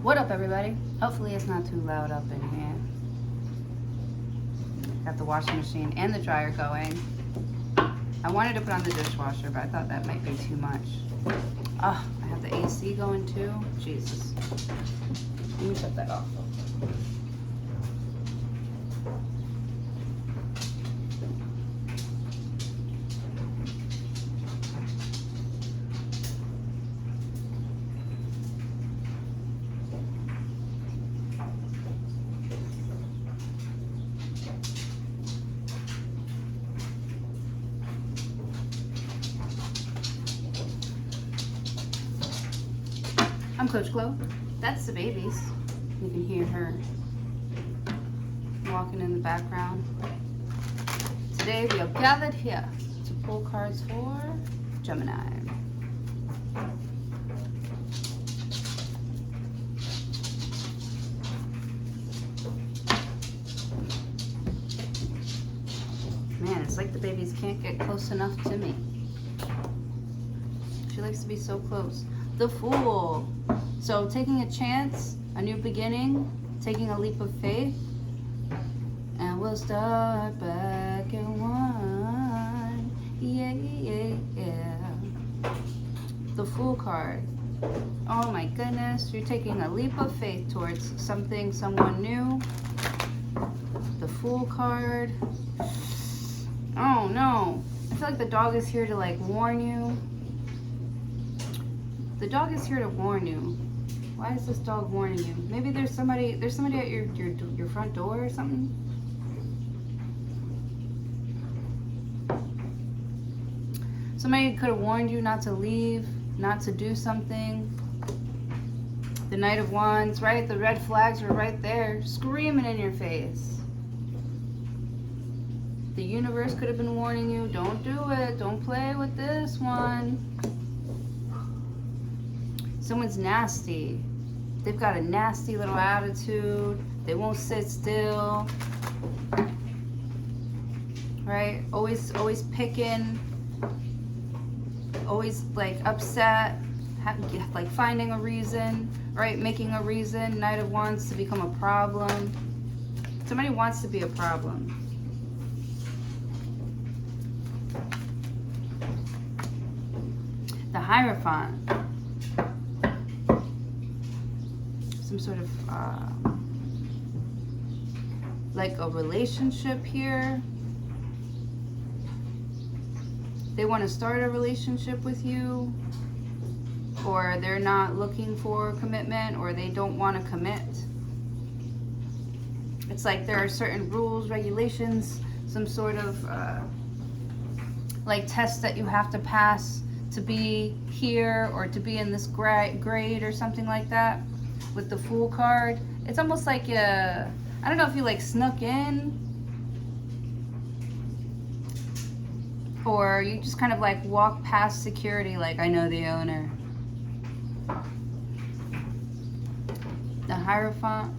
What up, everybody? Hopefully it's not too loud up in here. Got the washing machine and the dryer going. I wanted to put on the dishwasher, but I thought that might be too much. Oh, I have the AC going too. Jesus. Let me shut that off. I'm Coach Glow. That's the babies. You can hear her walking in the background. Today we are gathered here to pull cards for Gemini. Man, it's like the babies can't get close enough to me. She likes to be so close. The Fool. So taking a chance, a new beginning, taking a leap of faith, and we'll start back at one. Yeah, yeah, yeah. The Fool card. Oh my goodness, you're taking a leap of faith towards something, someone new. The Fool card. Oh no. I feel like the dog is here to like warn you. The dog is here to warn you. Why is this dog warning you? Maybe there's somebody at your front door or something. Somebody could have warned you not to leave, not to do something. The Knight of Wands, right? The red flags were right there, screaming in your face. The universe could have been warning you, don't do it, don't play with this one. Someone's nasty. They've got a nasty little attitude. They won't sit still. Right? Always picking. Always like upset. Like finding a reason. Right? Making a reason. Knight of Wands to become a problem. Somebody wants to be a problem. The Hierophant. Some sort of like a relationship here. They want to start a relationship with you, or they're not looking for commitment, or they don't want to commit. It's like there are certain rules, regulations, some sort of like test that you have to pass to be here or to be in this grade or something like that. With the Fool card, it's almost like I don't know if you like snuck in, or you just kind of like walk past security like, I know the owner. The Hierophant.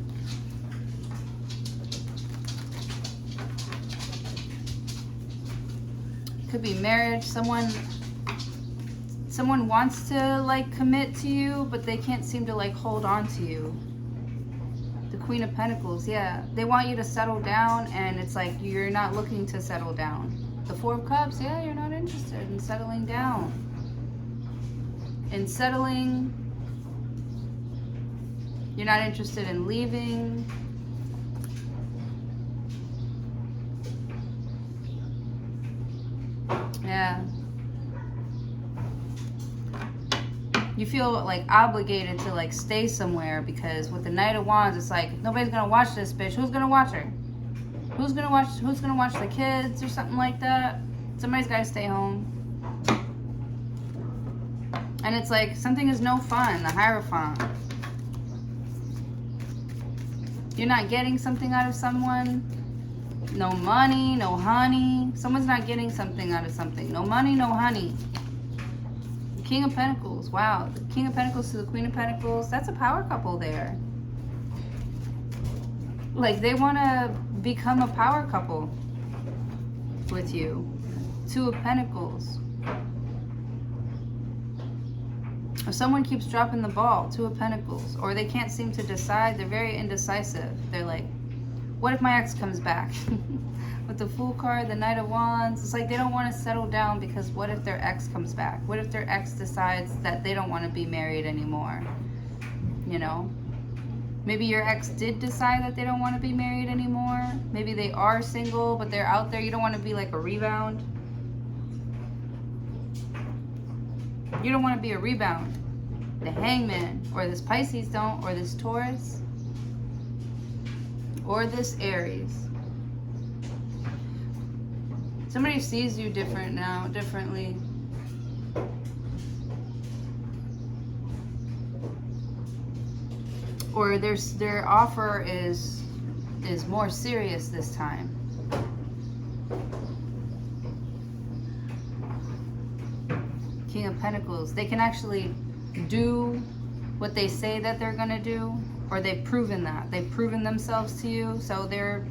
Could be marriage. Someone wants to like commit to you, but they can't seem to like hold on to you. The Queen of Pentacles, yeah. They want you to settle down, and it's like you're not looking to settle down. The Four of Cups, yeah, you're not interested in settling down. In settling, you're not interested in leaving. Yeah. You feel like obligated to like stay somewhere, because with the Knight of Wands, it's like nobody's gonna watch this bitch. Who's gonna watch her? Who's gonna watch the kids or something like that? Somebody's gotta stay home. And it's like something is no fun. The Hierophant. You're not getting something out of someone. No money, no honey. Someone's not getting something out of something. No money, no honey. King of Pentacles. Wow. The King of Pentacles to the Queen of Pentacles. That's a power couple there. Like they want to become a power couple with you. Two of Pentacles. If someone keeps dropping the ball, Two of Pentacles, or they can't seem to decide, they're very indecisive. They're like, what if my ex comes back? With the Fool card, the Knight of Wands, it's like they don't want to settle down because what if their ex comes back? What if their ex decides that they don't want to be married anymore? You know? Maybe your ex did decide that they don't want to be married anymore. Maybe they are single, but they're out there. You don't want to be like a rebound. You don't want to be a rebound. The Hangman, or this Pisces don't, or this Taurus, or this Aries. Somebody sees you differently. Or their offer is more serious this time. King of Pentacles. They can actually do what they say that they're gonna do, or they've proven that. They've proven themselves to you. So they're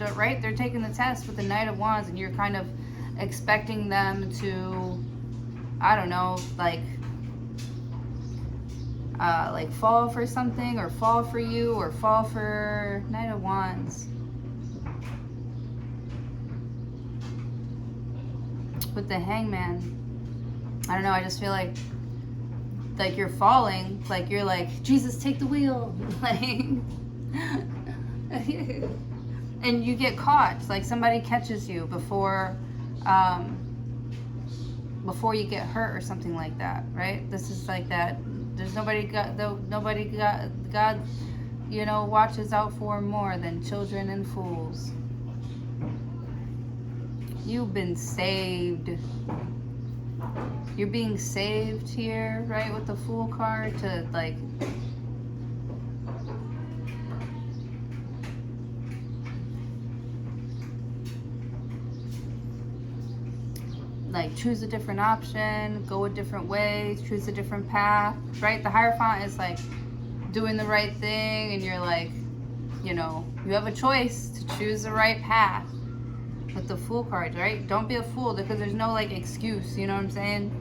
taking the test with the Knight of Wands, and you're kind of expecting them to, I don't know, like fall for something, or fall for you, or fall for Knight of Wands. With the Hangman, I don't know, I just feel like you're falling, like you're like, Jesus, take the wheel, like, and you get caught, like somebody catches you before you get hurt or something like that, right? This is like that. There's nobody God, you know, watches out for more than children and fools. You've been saved. You're being saved here, right, with the Fool card, to like choose a different option, go a different way, choose a different path, right? The Hierophant is like doing the right thing, and you're like, you know, you have a choice to choose the right path with the Fool card, right? Don't be a fool, because there's no like excuse, you know what I'm saying?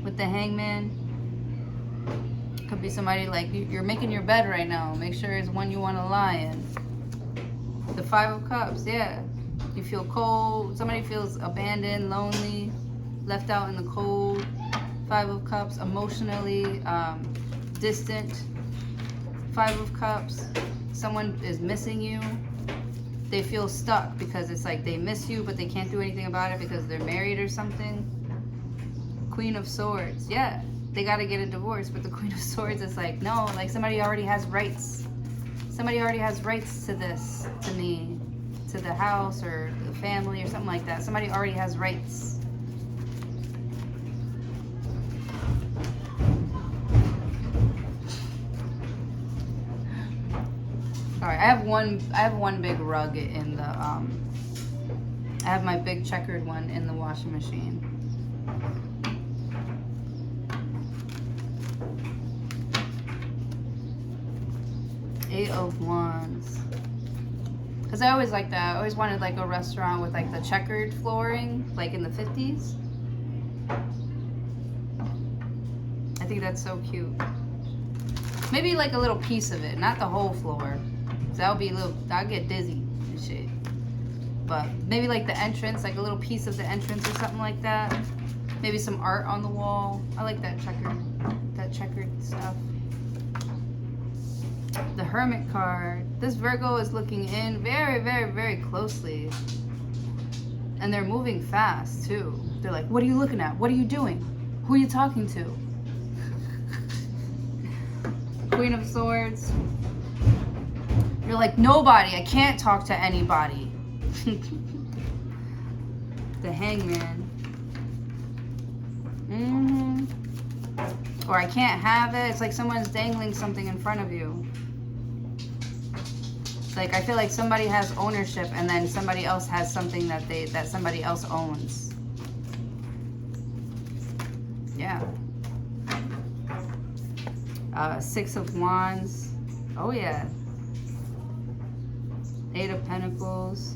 With the Hangman, could be somebody like you're making your bed right now. Make sure it's one you want to lie in. The Five of Cups, yeah. You feel cold. Somebody feels abandoned, lonely, left out in the cold. Five of Cups, emotionally distant. Five of Cups, someone is missing you. They feel stuck because it's like they miss you, but they can't do anything about it because they're married or something. Queen of Swords, yeah. They got to get a divorce, but the Queen of Swords is like, no, like somebody already has rights. Somebody already has rights to this, to me, to the house or the family or something like that. Somebody already has rights. Sorry, I have one big rug in the I have my big checkered one in the washing machine. Eight of Wands. Because I always liked that. I always wanted like a restaurant with like the checkered flooring, like in the 50s. I think that's so cute. Maybe like a little piece of it, not the whole floor. So that'll be a little, I'll get dizzy and shit. But maybe like the entrance, like a little piece of the entrance or something like that. Maybe some art on the wall. I like that checkered stuff. The Hermit card. This Virgo is looking in very, very, very closely. And they're moving fast too. They're like, what are you looking at? What are you doing? Who are you talking to? Queen of Swords. You're like, nobody. I can't talk to anybody. The Hangman. Or I can't have it. It's like someone's dangling something in front of you. Like I feel like somebody has ownership, and then somebody else has something that somebody else owns. Yeah. Six of Wands. Oh yeah. Eight of Pentacles.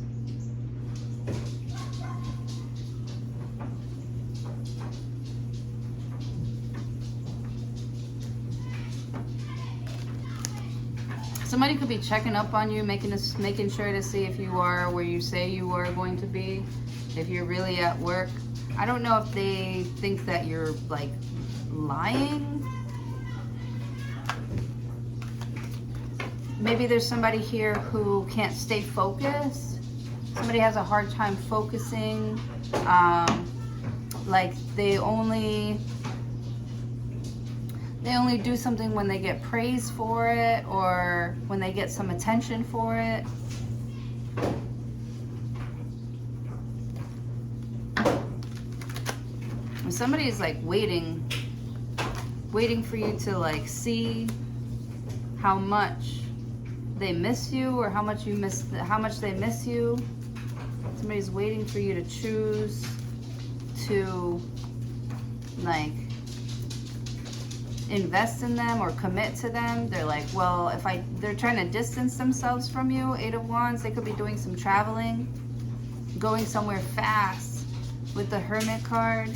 Somebody could be checking up on you, making sure to see if you are where you say you are going to be, if you're really at work. I don't know if they think that you're like lying. Maybe there's somebody here who can't stay focused. Somebody has a hard time focusing. Like they only do something when they get praise for it or when they get some attention for it. And somebody is like waiting for you to like see how much they miss you or how much they miss you. Somebody's waiting for you to choose to like invest in them or commit to them. They're like, well, they're trying to distance themselves from you. 8 of Wands, they could be doing some traveling, going somewhere fast with the Hermit card.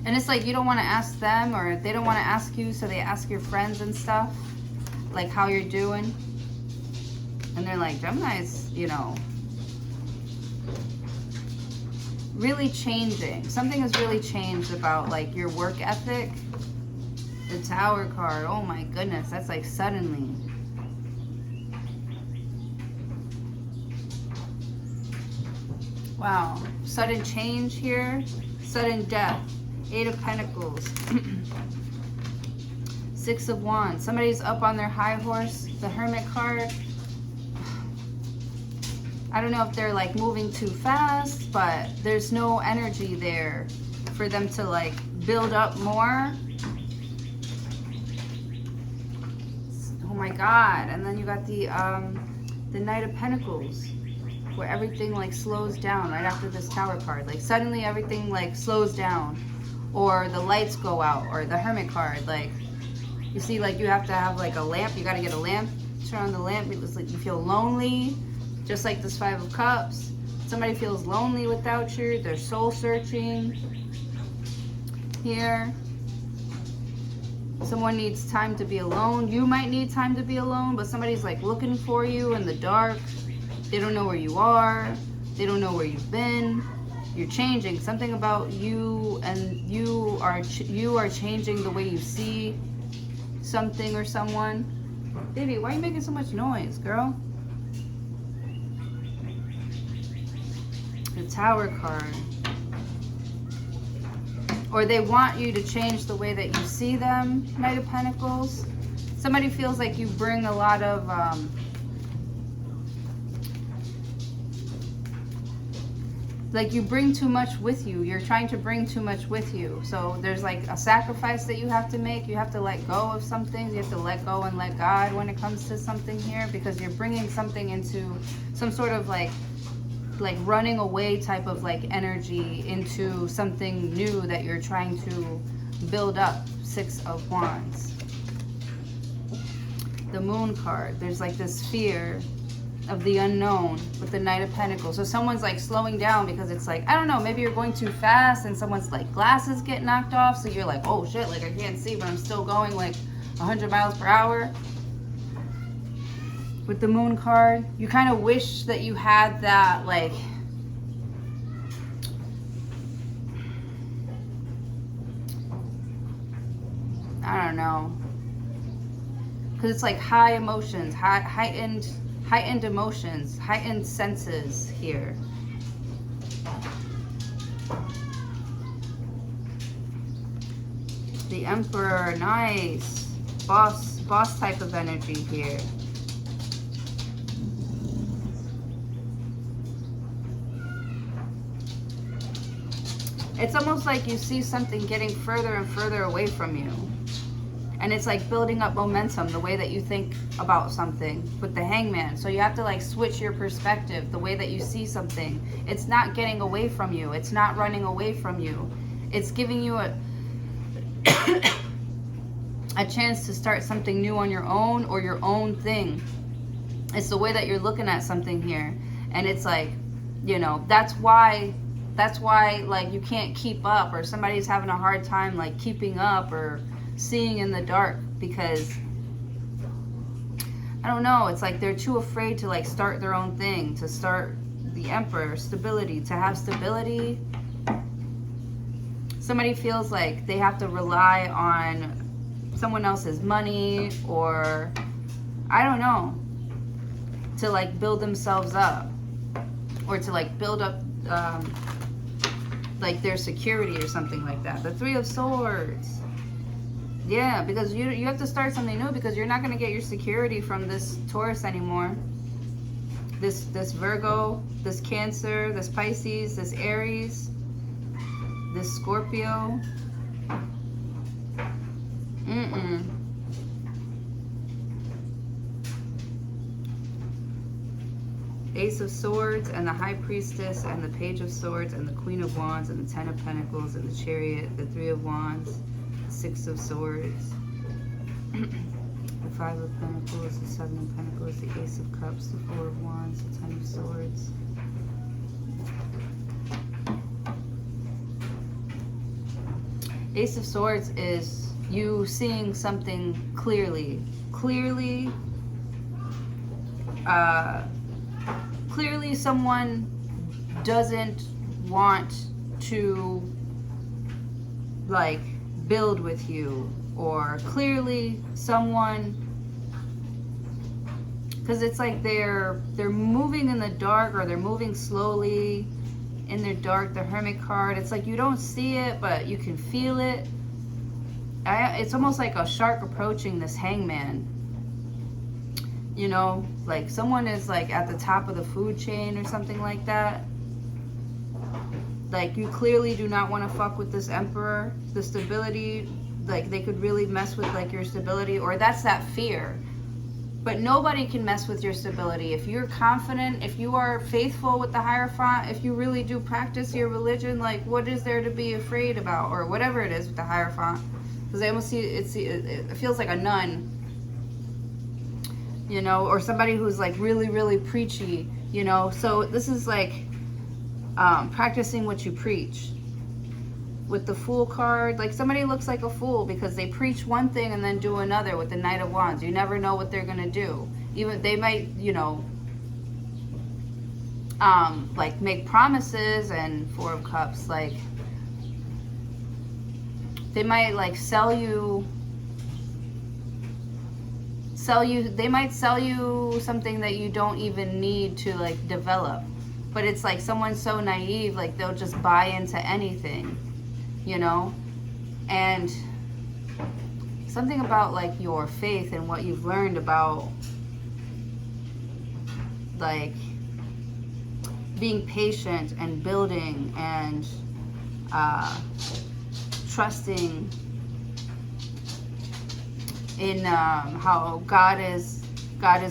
And it's like you don't want to ask them or they don't want to ask you, so they ask your friends and stuff, like how you're doing. And they're like, Gemini's, you know, really changing. Something has really changed about like your work ethic. The Tower card, oh my goodness, that's like suddenly. Wow, sudden change here, sudden death. 8 of Pentacles. 6 of Wands. Somebody's up on their high horse. The Hermit card. I don't know if they're like moving too fast, but there's no energy there for them to like build up more. Oh my God. And then you got the Knight of Pentacles, where everything like slows down right after this Tower card. Like suddenly everything like slows down, or the lights go out, or the Hermit card. Like you see, like you have to have like a lamp. You got to get a lamp, turn on the lamp. It's like you feel lonely. Just like this 5 of Cups. Somebody feels lonely without you. They're soul searching here. Someone needs time to be alone. You might need time to be alone, but somebody's like looking for you in the dark. They don't know where you are. They don't know where you've been. You're changing. Something about you, and you are changing the way you see something or someone. Baby, why are you making so much noise, girl? The Tower card. Or they want you to change the way that you see them. Knight of Pentacles. Somebody feels like you bring a lot of like you bring too much with you. You're trying to bring too much with you. So there's like a sacrifice that you have to make. You have to let go of some things. You have to let go and let God when it comes to something here, because you're bringing something into some sort of like running away type of like energy into something new that you're trying to build up. 6 of Wands. The Moon card. There's like this fear of the unknown with the Knight of Pentacles. So someone's like slowing down because it's like, I don't know, maybe you're going too fast and someone's like glasses get knocked off, so you're like, oh shit, like I can't see, but I'm still going like 100 miles per hour. With the Moon card, you kind of wish that you had that, like, I don't know, because it's like high emotions, heightened emotions, heightened senses here. The Emperor, nice. Boss type of energy here. It's almost like you see something getting further and further away from you. And it's like building up momentum, the way that you think about something with the Hangman. So you have to like switch your perspective, the way that you see something. It's not getting away from you. It's not running away from you. It's giving you a chance to start something new on your own, or your own thing. It's the way that you're looking at something here. And it's like, you know, that's why like you can't keep up, or somebody's having a hard time like keeping up or seeing in the dark, because I don't know, it's like they're too afraid to like start their own thing, to start the Emperor, stability, to have stability. Somebody feels like they have to rely on someone else's money, or I don't know, to like build themselves up, or to like build up like their security or something like that. The Three of Swords. Yeah, because you have to start something new, because you're not going to get your security from this Taurus anymore. This Virgo, this Cancer, this Pisces, this Aries, this Scorpio. Ace of Swords and the High Priestess and the Page of Swords and the Queen of Wands and the Ten of Pentacles and the Chariot, the Three of Wands, the Six of Swords, the Five of Pentacles, the Seven of Pentacles, the Ace of Cups, the Four of Wands, the Ten of Swords. Ace of Swords is you seeing something clearly. Clearly someone doesn't want to like build with you, or clearly someone, because it's like they're moving in the dark, or they're moving slowly in their dark. The Hermit card, it's like you don't see it, but you can feel it. It's almost like a shark approaching this Hangman. You know, like someone is like at the top of the food chain or something like that. Like you clearly do not want to fuck with this Emperor. The stability, like they could really mess with like your stability, or that's that fear. But nobody can mess with your stability. If you're confident, if you are faithful with the Hierophant, if you really do practice your religion, like what is there to be afraid about? Or whatever it is with the Hierophant. Because I almost see it feels like a nun. You know, or somebody who's like really, really preachy, you know. So this is like practicing what you preach. With the Fool card, like somebody looks like a fool because they preach one thing and then do another with the Knight of Wands. You never know what they're gonna do. Even they might, you know, like make promises, and Four of Cups, like they might like they might sell you something that you don't even need to like develop. But it's like someone's so naive, like they'll just buy into anything, you know. And something about like your faith and what you've learned about like being patient and building and trusting in how God is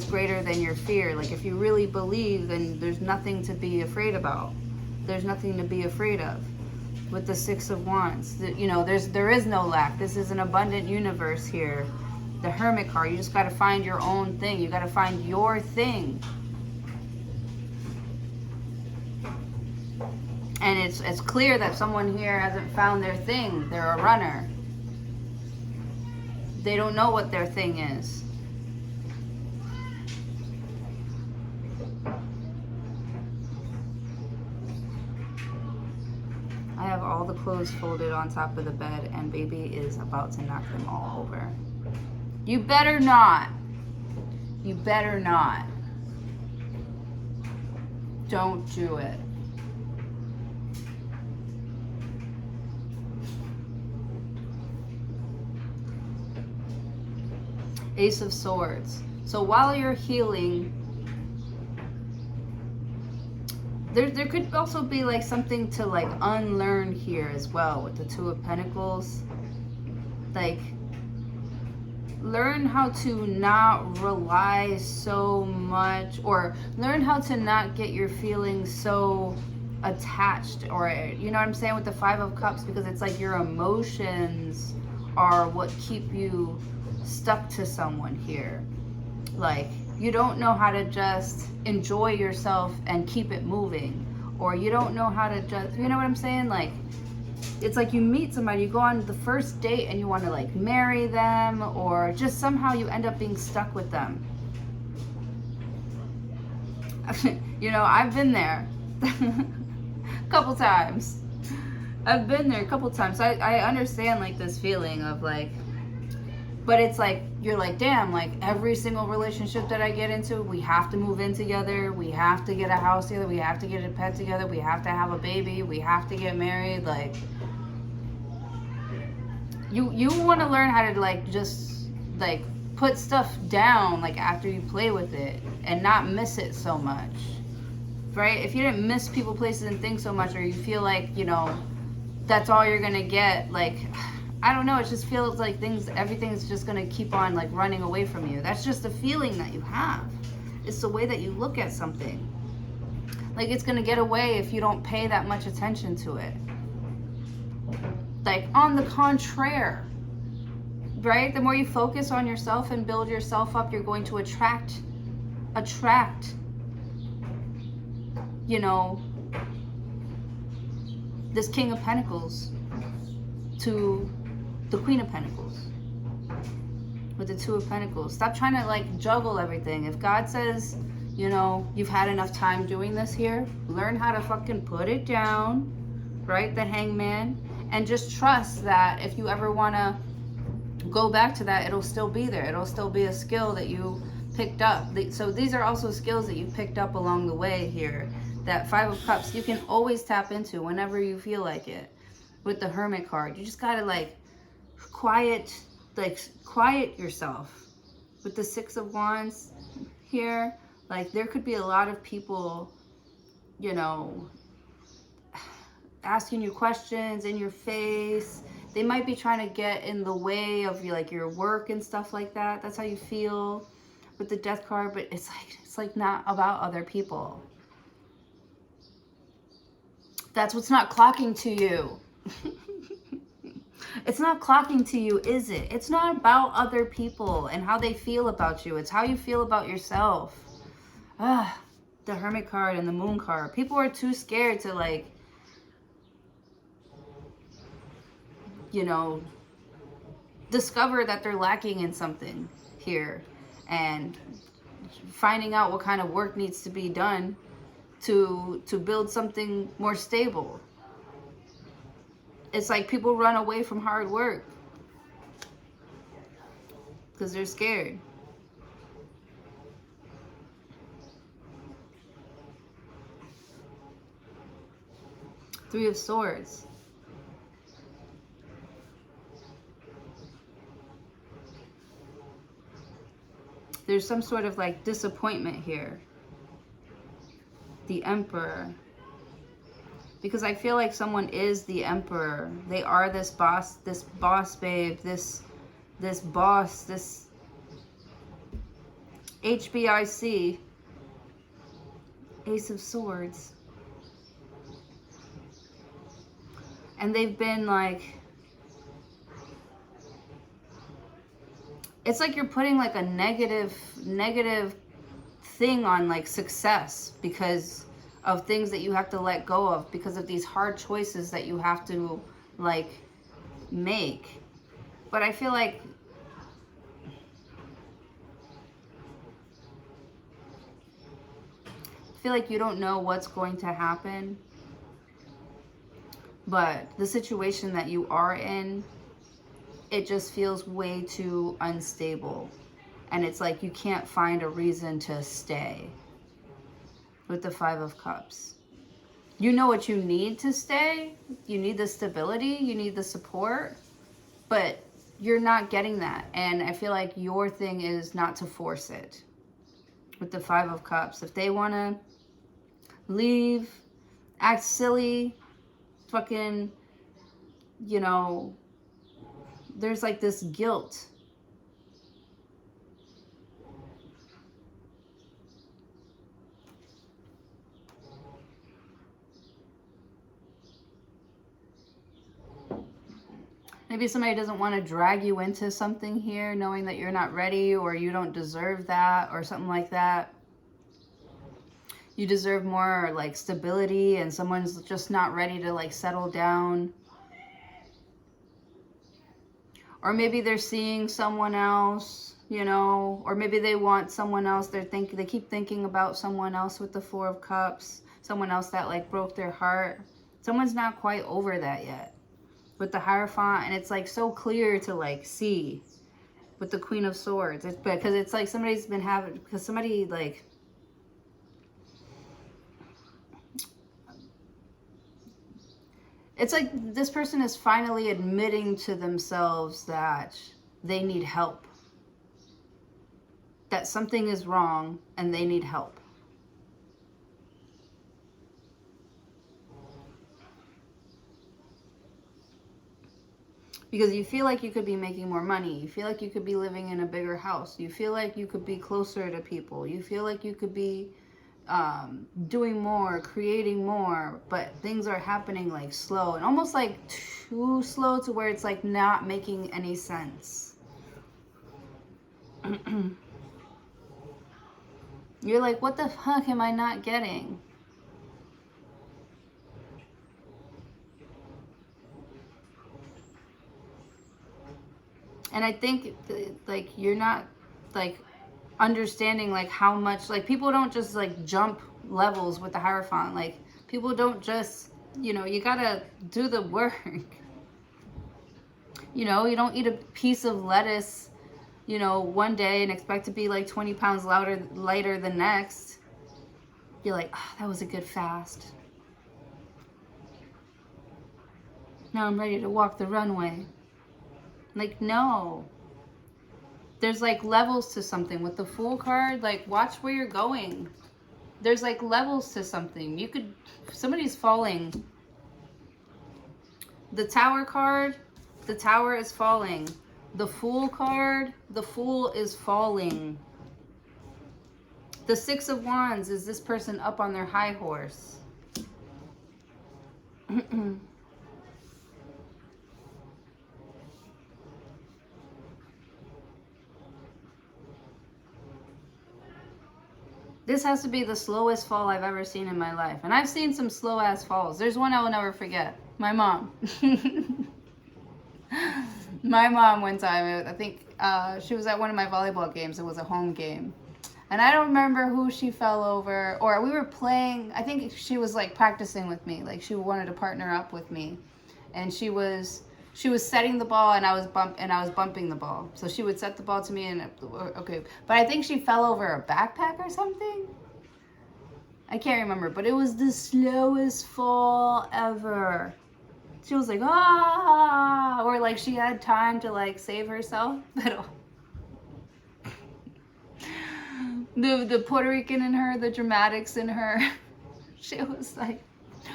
greater than your fear. Like if you really believe, then there's nothing to be afraid about. There's nothing to be afraid of. With the Six of Wands, you know, there is no lack. This is an abundant universe here. The Hermit card, you just got to find your own thing. You got to find your thing. And it's clear that someone here hasn't found their thing. They're a runner. They don't know what their thing is. I have all the clothes folded on top of the bed, and baby is about to knock them all over. You better not. You better not. Don't do it. Ace of Swords. So while you're healing, there could also be like something to like unlearn here as well with the Two of Pentacles. Like learn how to not rely so much, or learn how to not get your feelings so attached, or you know what I'm saying, with the Five of Cups, because it's like your emotions are what keep you stuck to someone here. Like you don't know how to just enjoy yourself and keep it moving, or you don't know how to just, you know what I'm saying, like it's like you meet somebody, you go on the first date and you want to like marry them, or just somehow you end up being stuck with them. You know, I've been there a couple times. I've been there a couple times. I understand like this feeling of like, but it's like, you're like, damn, like every single relationship that I get into, we have to move in together. We have to get a house together. We have to get a pet together. We have to have a baby. We have to get married. Like, you want to learn how to like just like put stuff down like after you play with it and not miss it so much, right? If you didn't miss people, places, and things so much, or you feel like, you know, that's all you're gonna get, like, I don't know, it just feels like everything's just gonna keep on like running away from you. That's just the feeling that you have. It's the way that you look at something. Like, it's gonna get away if you don't pay that much attention to it. Like, on the contrary, right? The more you focus on yourself and build yourself up, you're going to attract, you know, this King of Pentacles to the Queen of Pentacles with the Two of Pentacles. Stop trying to like juggle everything. If God says, you know, you've had enough time doing this here, learn how to fucking put it down, right? The Hangman. And just trust that if you ever want to go back to that, it'll still be there. It'll still be a skill that you picked up. So these are also skills that you picked up along the way here. That Five of Cups, you can always tap into whenever you feel like it. With the Hermit card, you just gotta like quiet yourself. With the Six of Wands here, like there could be a lot of people, you know, asking you questions in your face. They might be trying to get in the way of your work and stuff like that. That's how you feel with the Death card, but it's like not about other people. That's what's not clocking to you. It's not clocking to you, is it? It's not about other people and how they feel about you. It's how you feel about yourself. The Hermit card and the Moon card. People are too scared to like, you know, discover that they're lacking in something here and finding out what kind of work needs to be done to build something more stable. It's like people run away from hard work because they're scared. Three of Swords. There's some sort of like disappointment here. The Emperor. Because I feel like someone is the Emperor. They are this boss babe, this boss, this HBIC. Ace of Swords. And they've been like, it's like you're putting like a negative thing on like success because of things that you have to let go of, because of these hard choices that you have to like make. But I feel like you don't know what's going to happen, but the situation that you are in, it just feels way too unstable. And it's like you can't find a reason to stay. With the Five of Cups. You know what you need to stay. You need the stability. You need the support. But you're not getting that. And I feel like your thing is not to force it. With the Five of Cups. If they want to leave, act silly, fucking, you know, there's like this guilt. Maybe somebody doesn't want to drag you into something here, knowing that you're not ready or you don't deserve that or something like that. You deserve more like stability and someone's just not ready to like settle down. Or maybe they're seeing someone else you know, or maybe they want someone else. They keep thinking about someone else with the Four of Cups, someone else that like broke their heart. Someone's not quite over that yet with the Hierophant, and it's like so clear to like see with the Queen of Swords. It's because it's like somebody's been having, because somebody like, it's like this person is finally admitting to themselves that they need help, that something is wrong and they need help. Because you feel like you could be making more money. You feel like you could be living in a bigger house. You feel like you could be closer to people. You feel like you could be doing more, creating more, but things are happening like slow and almost like too slow to where it's like not making any sense. You're like, what the fuck am I not getting? And I think like you're not like understanding like how much, like people don't just like jump levels with the Hierophant. Like people don't just, you know, you gotta do the work. You know, you don't eat a piece of lettuce, you know, one day and expect to be like 20 pounds lighter the next. You're like, oh, that was a good fast. Now I'm ready to walk the runway. Like, no. There's like levels to something. With the Fool card, like watch where you're going. There's like levels to something. You could, somebody's falling. The Tower card, the Tower is falling. The Fool card, the Fool is falling. The Six of Wands is this person up on their high horse. This has to be the slowest fall I've ever seen in my life. And I've seen some slow ass falls. There's one I will never forget. My mom. My mom one time, I think she was at one of my volleyball games. It was a home game. And I don't remember who she fell over. Or we were playing, I think she was like practicing with me. Like she wanted to partner up with me. And she was setting the ball and I was bumping the ball. So she would set the ball to me and okay. But I think she fell over a backpack or something. I can't remember, but it was the slowest fall ever. She was like, ah, or like she had time to like save herself. But the Puerto Rican in her, the dramatics in her, she was like, she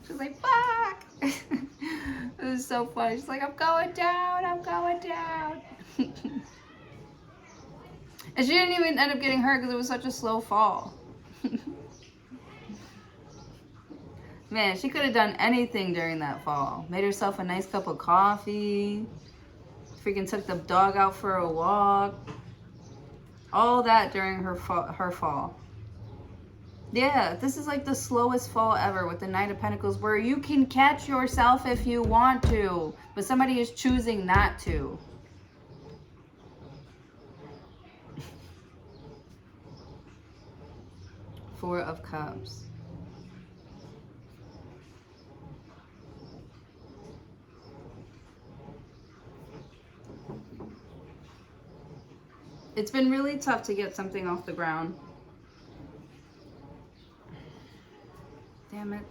was like, fuck. It was so funny. She's like, I'm going down. And she didn't even end up getting hurt because it was such a slow fall. Man, she could have done anything during that fall. Made herself a nice cup of coffee. Freaking took the dog out for a walk. All that during her fall. Yeah, this is like the slowest fall ever with the Knight of Pentacles, where you can catch yourself if you want to, but somebody is choosing not to. Four of Cups. It's been really tough to get something off the ground. Damn it.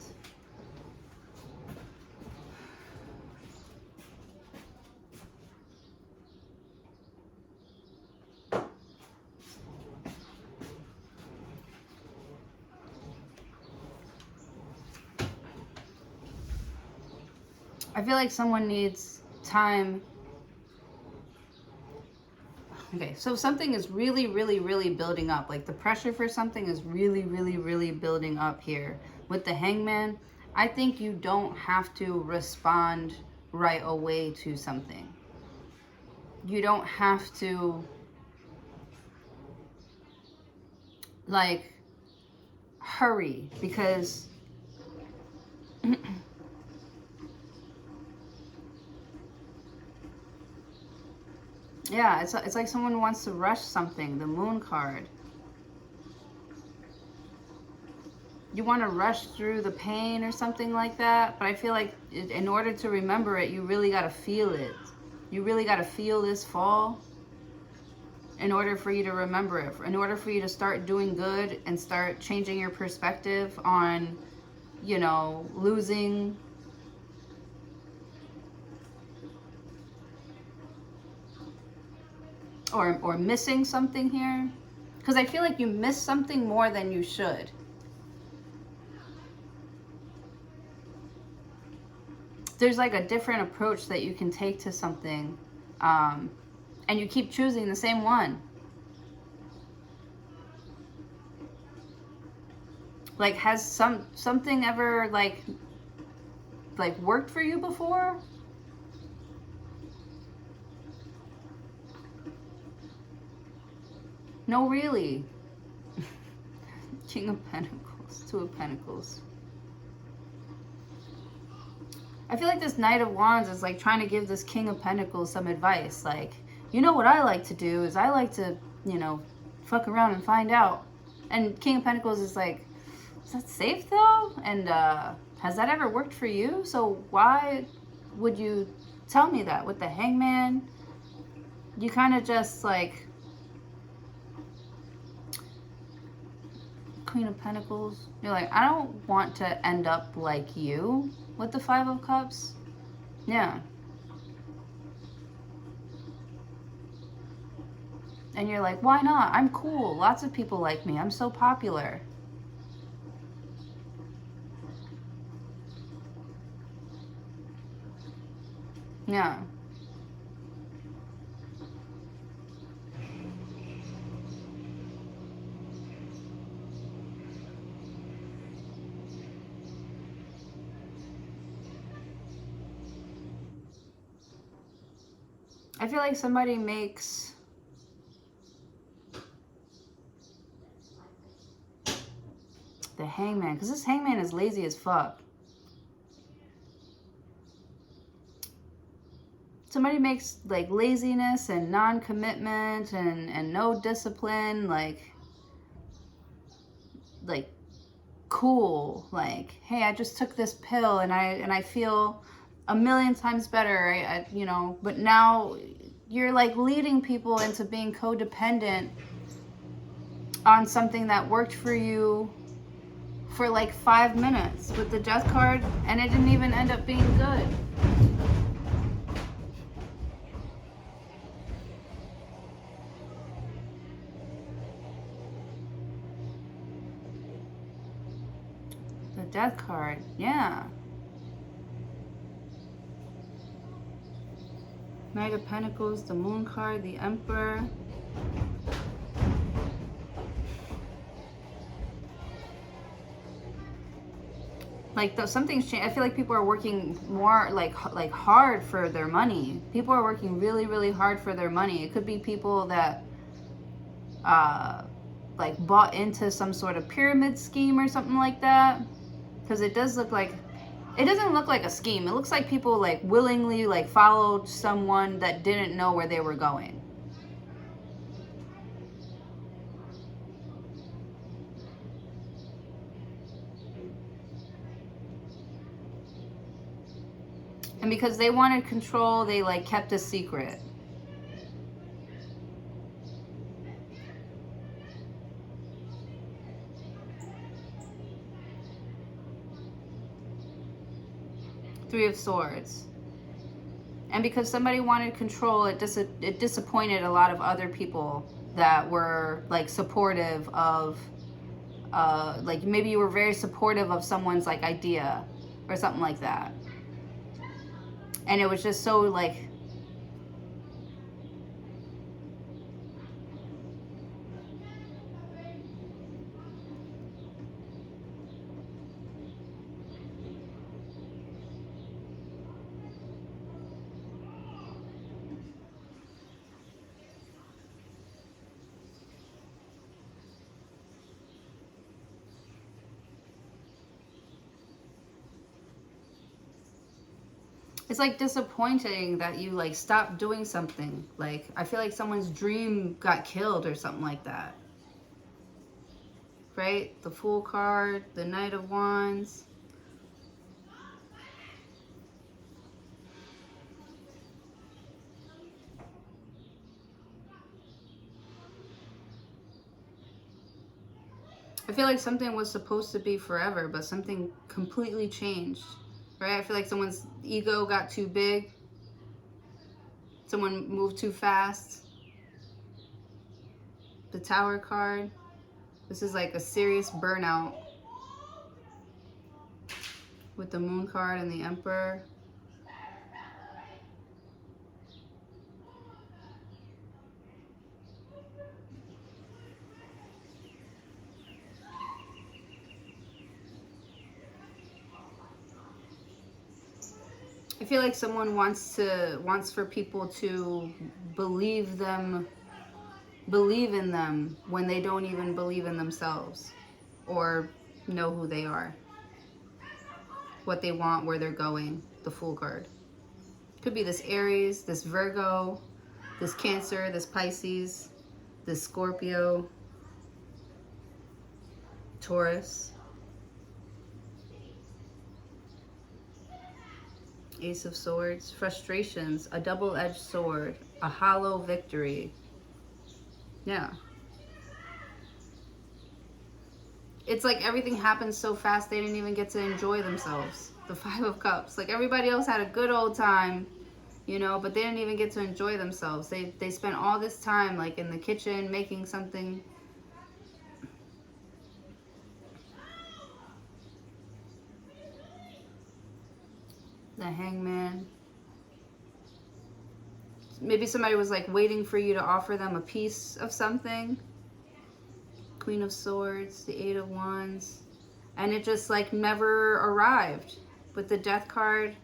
I feel like someone needs time. Okay, so something is really, really, really building up. Like the pressure for something is really, really, really building up here. With the Hangman, I think you don't have to respond right away to something. You don't have to, like, hurry, because Yeah, it's like someone wants to rush something. The Moon card. You want to rush through the pain or something like that, but I feel like in order to remember it, you really got to feel it. You really got to feel this fall in order for you to remember it, in order for you to start doing good and start changing your perspective on, you know, losing or missing something here. Because I feel like you miss something more than you should. There's like a different approach that you can take to something, and you keep choosing the same one. Like, has something ever like worked for you before? No, really. King of Pentacles, Two of Pentacles. I feel like this Knight of Wands is like trying to give this King of Pentacles some advice. Like, you know what I like to do is I like to, you know, fuck around and find out. And King of Pentacles is like, is that safe though? And has that ever worked for you? So why would you tell me that? With the Hangman, you kind of just like, Queen of Pentacles, you're like, I don't want to end up like you with the Five of Cups. Yeah. And you're like, why not? I'm cool. Lots of people like me. I'm so popular. Yeah. I feel like somebody makes the Hangman, because this Hangman is lazy as fuck. Somebody makes like laziness and non-commitment and no discipline like cool. Like, hey, I just took this pill and I feel a million times better. You know, but now you're like leading people into being codependent on something that worked for you for like 5 minutes with the Death card, and it didn't even end up being good. The Death card, yeah. Knight of Pentacles, the Moon card, the Emperor. Like something's changed. I feel like people are working more like hard for their money. People are working really, really hard for their money. It could be people that like bought into some sort of pyramid scheme or something like that. Because it does look like, it doesn't look like a scheme. It looks like people like willingly like followed someone that didn't know where they were going. And because they wanted control, they like kept a secret. Three of Swords. And because somebody wanted control, it disappointed a lot of other people that were like supportive of, like maybe you were very supportive of someone's like idea or something like that. And it was just so like, It's like disappointing that you like stopped doing something. Like I feel like someone's dream got killed or something like that. Right? The Fool card, the Knight of Wands. I feel like something was supposed to be forever, but something completely changed. Right? I feel like someone's ego got too big. Someone moved too fast. The Tower card. This is like a serious burnout. With the Moon card and the Emperor. I feel like someone wants for people to believe in them when they don't even believe in themselves or know who they are, what they want, where they're going. The Fool card. Could be this Aries, this Virgo, this Cancer, this Pisces, this Scorpio, Taurus. Ace of Swords, frustrations, a double-edged sword, a hollow victory. Yeah. It's like everything happened so fast they didn't even get to enjoy themselves. The Five of Cups. Like everybody else had a good old time, you know, but they didn't even get to enjoy themselves. They spent all this time like in the kitchen making something. The Hangman. Maybe somebody was like waiting for you to offer them a piece of something. Queen of Swords, the Eight of Wands. And it just like never arrived. With the Death card,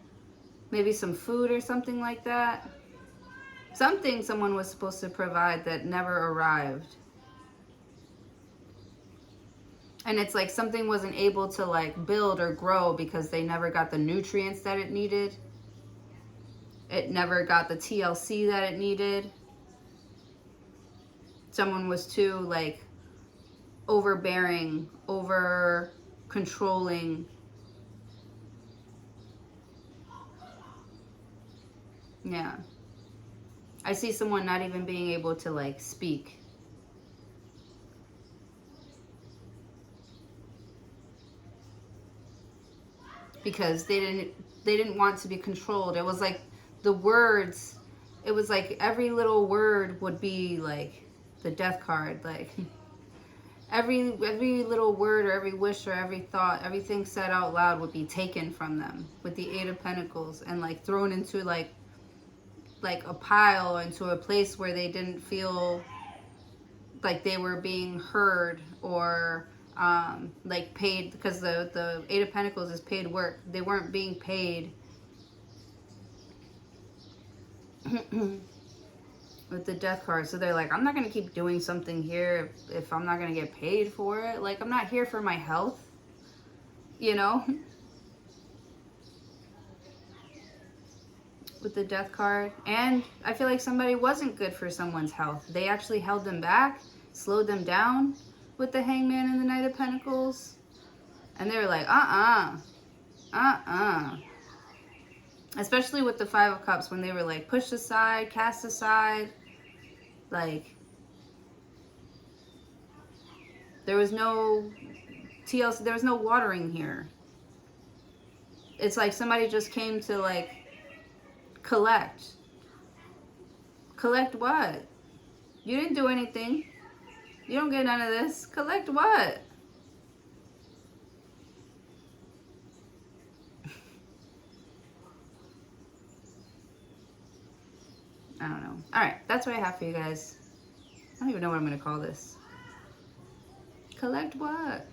maybe some food or something like that. Something someone was supposed to provide that never arrived. And it's like something wasn't able to like build or grow because they never got the nutrients that it needed. It never got the TLC that it needed. Someone was too like overbearing, over controlling. Yeah. I see someone not even being able to like speak. Because they didn't want to be controlled. It was like the words, it was like every little word would be like the Death card, like every little word or every wish or every thought, everything said out loud would be taken from them with the Eight of Pentacles and like thrown into like a pile, into a place where they didn't feel like they were being heard or like paid, because the Eight of Pentacles is paid work. They weren't being paid with the Death card. So they're like, I'm not going to keep doing something here if I'm not going to get paid for it. Like, I'm not here for my health, you know? With the Death card. And I feel like somebody wasn't good for someone's health. They actually held them back, slowed them down with the Hangman and the Knight of Pentacles. And they were like, especially with the Five of Cups, when they were like pushed aside, cast aside. Like, there was no TLC, there was no watering here. It's like somebody just came to like collect. Collect what? You didn't do anything. You don't get none of this. Collect what? I don't know. Alright, that's what I have for you guys. I don't even know what I'm going to call this. Collect what?